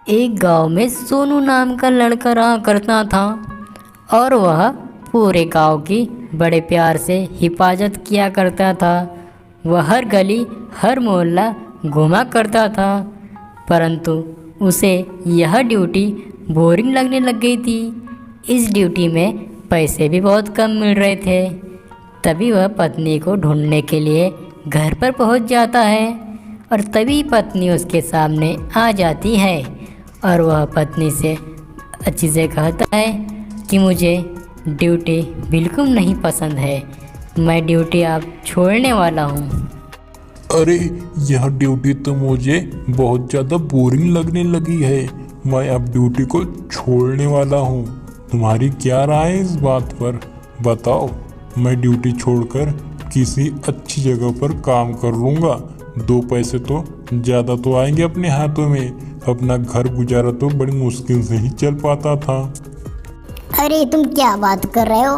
एक गांव में सोनू नाम का लड़का रहा करता था और वह पूरे गांव की बड़े प्यार से हिफाजत किया करता था। वह हर गली हर मोहल्ला घूमा करता था, परंतु उसे यह ड्यूटी बोरिंग लगने लग गई थी। इस ड्यूटी में पैसे भी बहुत कम मिल रहे थे। तभी वह पत्नी को ढूंढने के लिए घर पर पहुंच जाता है और तभी पत्नी उसके सामने आ जाती है और वह पत्नी से अच्छी से कहता है कि मुझे ड्यूटी बिल्कुल नहीं पसंद है, मैं ड्यूटी अब छोड़ने वाला हूँ। अरे यह ड्यूटी तो मुझे बहुत ज़्यादा बोरिंग लगने लगी है। मैं अब ड्यूटी को छोड़ने वाला हूँ। तुम्हारी क्या राय है इस बात पर? बताओ। मैं ड्यूटी छोड़कर किसी अच्छी जगह पर काम कर लूँगा। 2 पैसे तो ज़्यादा तो आएंगे अपने हाथों में। अपना घर गुजारा तो बड़ी मुश्किल से ही चल पाता था। अरे तुम क्या बात कर रहे हो?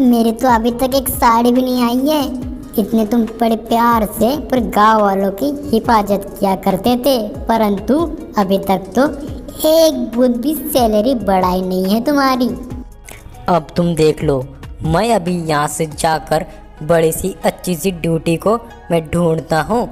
मेरे तो अभी तक एक साड़ी भी नहीं आई है। इतने तुम बड़े प्यार से पूरे गांव वालों की हिफाजत किया करते थे, परंतु अभी तक तो एक बुध भी सैलरी बढ़ाई नहीं है तुम्हारी। अब तुम देख लो, मैं अभी यहाँ से जाकर बड़ी सी अच्छी सी ड्यूटी को मैं ढूंढता हूँ।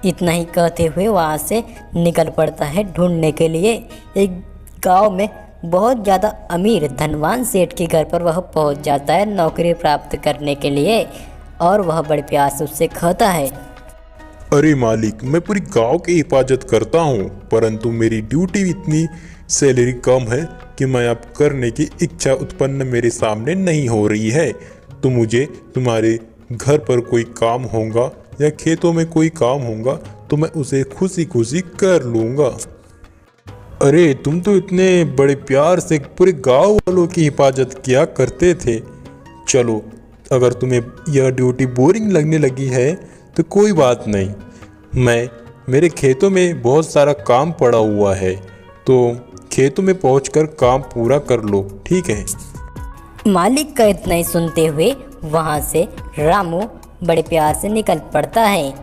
इतना ही कहते हुए वहाँ से निकल पड़ता है ढूंढने के लिए। एक गांव में बहुत ज़्यादा अमीर धनवान सेठ के घर पर वह पहुँच जाता है नौकरी प्राप्त करने के लिए और वह बड़े प्यार से उससे कहता है, अरे मालिक, मैं पूरी गांव की हिफाजत करता हूँ, परंतु मेरी ड्यूटी इतनी सैलरी कम है कि मैं अब करने की इच्छा उत्पन्न मेरे सामने नहीं हो रही है। तो मुझे तुम्हारे घर पर कोई काम होगा या खेतों में कोई काम होगा तो मैं उसे खुशी खुशी कर लूँगा। अरे तुम तो इतने बड़े प्यार से पूरे गांव वालों की हिफाजत किया करते थे। चलो, अगर तुम्हें यह ड्यूटी बोरिंग लगने लगी है तो कोई बात नहीं। मेरे खेतों में बहुत सारा काम पड़ा हुआ है, तो खेतों में पहुंचकर काम पूरा कर लो, ठीक है? मालिक का इतना ही सुनते हुए वहाँ से रामू बड़े प्यार से निकल पड़ता है।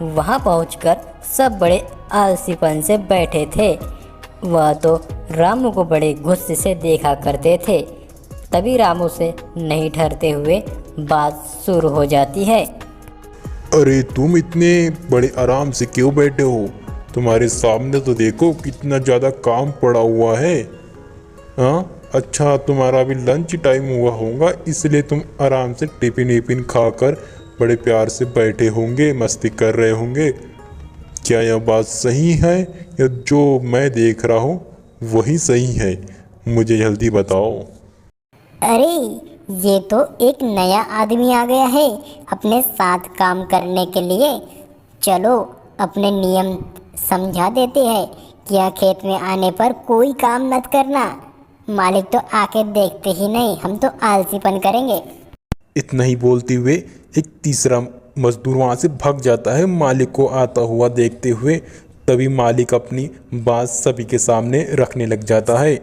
वहाँ पहुंचकर सब बड़े आलसीपन से बैठे थे। वह तो रामू को बड़े गुस्से से देखा करते थे। तभी रामू से नहीं ठहरते हुए बात शुरू हो जाती है। अरे तुम इतने बड़े आराम से क्यों बैठे हो? तुम्हारे सामने तो देखो कितना ज़्यादा काम पड़ा हुआ है। हाँ, अच्छा, तुम्हारा अभी लंच टाइम हुआ होगा, इसलिए तुम आराम से टिफिन विफिन खाकर बड़े प्यार से बैठे होंगे, मस्ती कर रहे होंगे। क्या यह बात सही है या जो मैं देख रहा हूँ वही सही है? मुझे जल्दी बताओ। अरे ये तो एक नया आदमी आ गया है अपने साथ काम करने के लिए। चलो अपने नियम समझा देते हैं कि यह खेत में आने पर कोई काम मत करना। मालिक तो आके देखते ही नहीं, हम तो आलसीपन करेंगे। इतना ही बोलते हुए एक तीसरा मजदूर वहाँ से भाग जाता है मालिक को आता हुआ देखते हुए। तभी मालिक अपनी बात सभी के सामने रखने लग जाता है।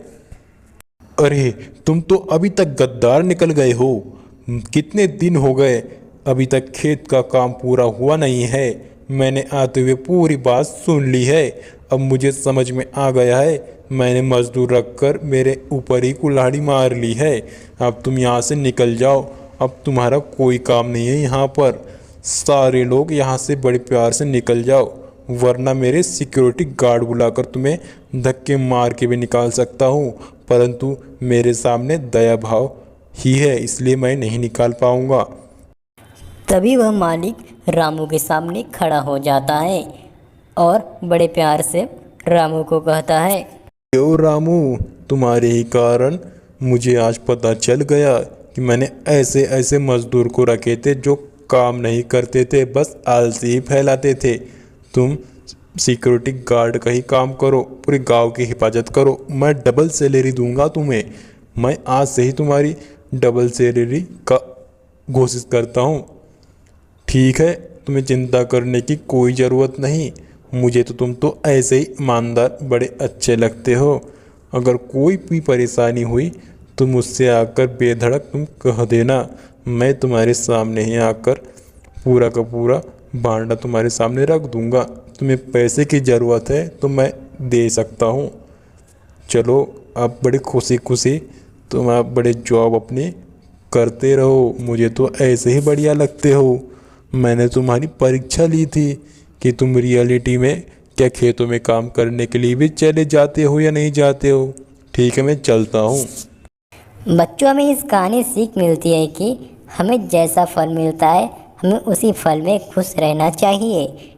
अरे तुम तो अभी तक गद्दार निकल गए हो। कितने दिन हो गए, अभी तक खेत का काम पूरा हुआ नहीं है। मैंने आते हुए पूरी बात सुन ली है। अब मुझे समझ में आ गया है, मैंने मजदूर रखकर मेरे ऊपर ही कुल्हाड़ी मार ली है। अब तुम यहाँ से निकल जाओ, अब तुम्हारा कोई काम नहीं है यहाँ पर। सारे लोग यहाँ से बड़े प्यार से निकल जाओ, वरना मेरे सिक्योरिटी गार्ड बुलाकर तुम्हें धक्के मार के भी निकाल सकता हूँ, परंतु मेरे सामने दया भाव ही है, इसलिए मैं नहीं निकाल पाऊँगा। तभी वह मालिक रामू के सामने खड़ा हो जाता है और बड़े प्यार से रामू को कहता है, क्यों रामू, तुम्हारे ही कारण मुझे आज पता चल गया कि मैंने ऐसे ऐसे मजदूर को रखे थे जो काम नहीं करते थे, बस आलसी ही फैलाते थे। तुम सिक्योरिटी गार्ड का ही काम करो, पूरे गांव की हिफाजत करो। मैं डबल सैलरी दूंगा तुम्हें। मैं आज से ही तुम्हारी डबल सैलरी का घोषित करता हूँ, ठीक है? तुम्हें चिंता करने की कोई ज़रूरत नहीं। मुझे तो तुम तो ऐसे ही ईमानदार बड़े अच्छे लगते हो। अगर कोई भी परेशानी हुई तो मुझसे आकर बेधड़क तुम कह देना। मैं तुम्हारे सामने ही आकर पूरा का पूरा भांडा तुम्हारे सामने रख दूंगा। तुम्हें पैसे की ज़रूरत है तो मैं दे सकता हूँ। चलो अब बड़े खुशी खुशी तुम आप बड़े जॉब अपनी करते रहो, मुझे तो ऐसे ही बढ़िया लगते हो। मैंने तुम्हारी परीक्षा ली थी कि तुम रियलिटी में क्या खेतों में काम करने के लिए भी चले जाते हो या नहीं जाते हो। ठीक है, मैं चलता हूँ। बच्चों, हमें इस कहानी से सीख मिलती है कि हमें जैसा फल मिलता है हमें उसी फल में खुश रहना चाहिए।